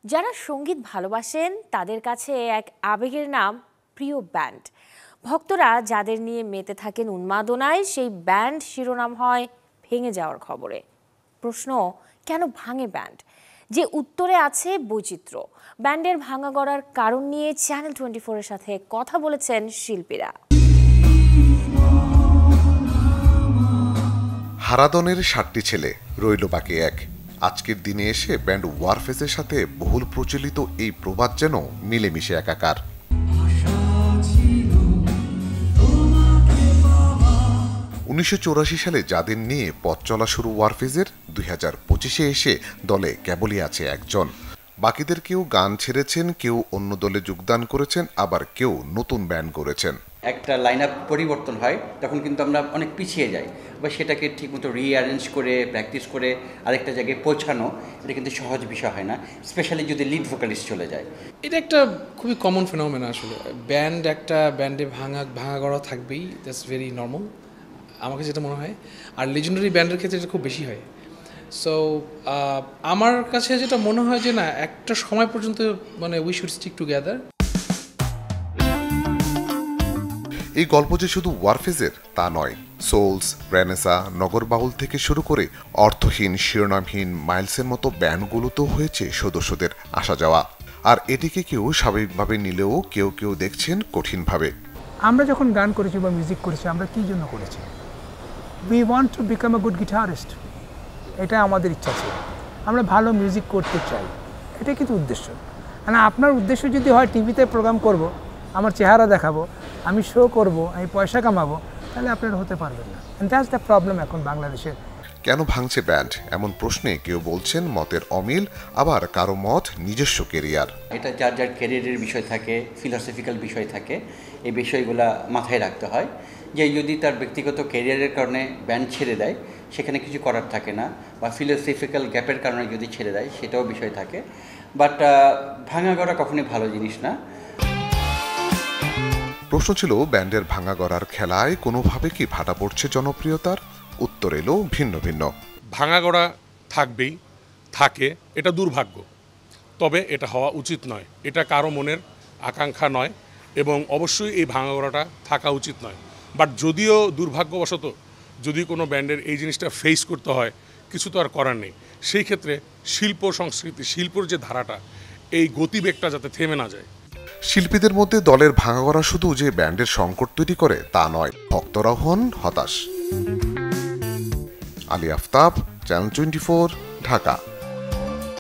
যারা সঙ্গীত ভালোবাসেন তাদের কাছে এক আবেগের নাম প্রিয় ব্যান্ড। ভক্তরা যাদের নিয়ে মেতে থাকেন উন্মাদনায়, সেই ব্যান্ড শিরোনাম হয় ভেঙে যাওয়ার খবরে। প্রশ্ন, কেন ভাঙে ব্যান্ড? যে উত্তরে আছে বৈচিত্র্য। ব্যান্ডের ভাঙা গড়ার কারণ নিয়ে চ্যানেল 24-এর সাথে কথা বলেছেন শিল্পীরা। হারাদনের 7টি ছেলে, রইল বাকি এক। আজকের দিনে এসে ব্যান্ড ওয়ারফেজের সাথে বহুল প্রচলিত এই প্রবাদ যেন মিলেমিশে একাকার। 1984 সালে যাদের নিয়ে পথ চলা শুরু ওয়ারফেজের, 2025-এ এসে দলে কেবলই আছে একজন। বাকিদের কেউ গান ছেড়েছেন, কেউ অন্য দলে যোগদান করেছেন, আবার কেউ নতুন ব্যান্ড করেছেন। একটা লাইন আপ পরিবর্তন হয় তখন কিন্তু আমরা অনেক পিছিয়ে যাই, বা সেটাকে ঠিকমতো রিঅ্যারেঞ্জ করে প্র্যাকটিস করে আরেকটা জায়গায় পৌঁছানো, এটা কিন্তু সহজ বিষয় হয় না, স্পেশালি যদি লিড ভোকালিস্ট চলে যায়। এটা একটা খুবই কমন ফেনোমেনা আসলে। ব্যান্ডে ভাঙা গড়া থাকবেই, দ্যাটস ভেরি নর্মাল আমাকে যেটা মনে হয়। আর লিজেন্ডারি ব্যান্ডের ক্ষেত্রে এটা খুব বেশি হয়। সো আমার কাছে যেটা মনে হয় যে না, একটা সময় পর্যন্ত মানে উই শুড স্টিক টুগেদার। এই গল্প যে শুধু ওয়ারফেজের তা নয়। সোলস, রেনেসা, নগরবাউল থেকে শুরু করে অর্থহীন, শিরোনামহীন, মাইলসের মতো ব্যান্ডগুলোতেও হয়েছে সদস্যদের আসা যাওয়া। আর এটিকে কেউ স্বাভাবিকভাবে নিলেও কেউ কেউ দেখছেন কঠিনভাবে। আমরা যখন গান করেছি বা মিউজিক করেছি, আমরা কী জন্য করেছি? We want to become a good guitarist. এটা আমাদের ইচ্ছা ছিল, আমরা ভালো মিউজিক করতে চাই, এটা কিন্তু উদ্দেশ্য। মানে আপনার উদ্দেশ্য যদি হয় টিভিতে প্রোগ্রাম করব, আমার চেহারা দেখাবো, আমি শো করব, আমি পয়সা কামাবো, তাহলে আপনারা হতে পারবেন না। অ্যান্ড দ্যাটস দ্য প্রবলেম এখন বাংলাদেশের। কেন ভাঙছে ব্যান্ড এমন প্রশ্নে কেউ বলছেন মতের অমিল, আবার কারো মত নিজস্ব কেরিয়ার। এটা যার যার ক্যারিয়ারের বিষয় থাকে, ফিলসফিক্যাল বিষয় থাকে, এই বিষয়গুলো মাথায় রাখতে হয় যে যদি তার ব্যক্তিগত ক্যারিয়ারের কারণে ব্যান্ড ছেড়ে দেয়, সেখানে কিছু করার থাকে না, বা ফিলসফিক্যাল গ্যাপের কারণে যদি ছেড়ে দেয়, সেটাও বিষয় থাকে। বাট ভাঙা গড়া কখনোই ভালো জিনিস না। প্রশ্ন ছিল, ব্যান্ডের ভাঙা গড়ার খেলায় কোনোভাবে কি ভাটা পড়ছে জনপ্রিয়তার? উত্তর এলো ভিন্ন ভিন্ন। ভাঙাগড়া থাকবেই, থাকে, এটা দুর্ভাগ্য, তবে এটা হওয়া উচিত নয়, এটা কারো মনের আকাঙ্ক্ষা নয়, এবং অবশ্যই এই ভাঙাগড়াটা থাকা উচিত নয়। বাট যদিও দুর্ভাগ্যবশত যদি কোনো ব্যান্ডের এই জিনিসটা ফেস করতে হয়, কিছু তো আর করার নেই। সেই ক্ষেত্রে শিল্প সংস্কৃতি, শিল্পর যে ধারাটা, এই গতিবেগটা যাতে থেমে না যায়। শিল্পীদের মধ্যে দলের ভাঙাগড়া শুধু যে ব্যান্ডের সংকট তৈরি করে তা নয়, ভক্তরাও হন হতাশ। আলী আফতাব, চ্যানেল 24, ঢাকা।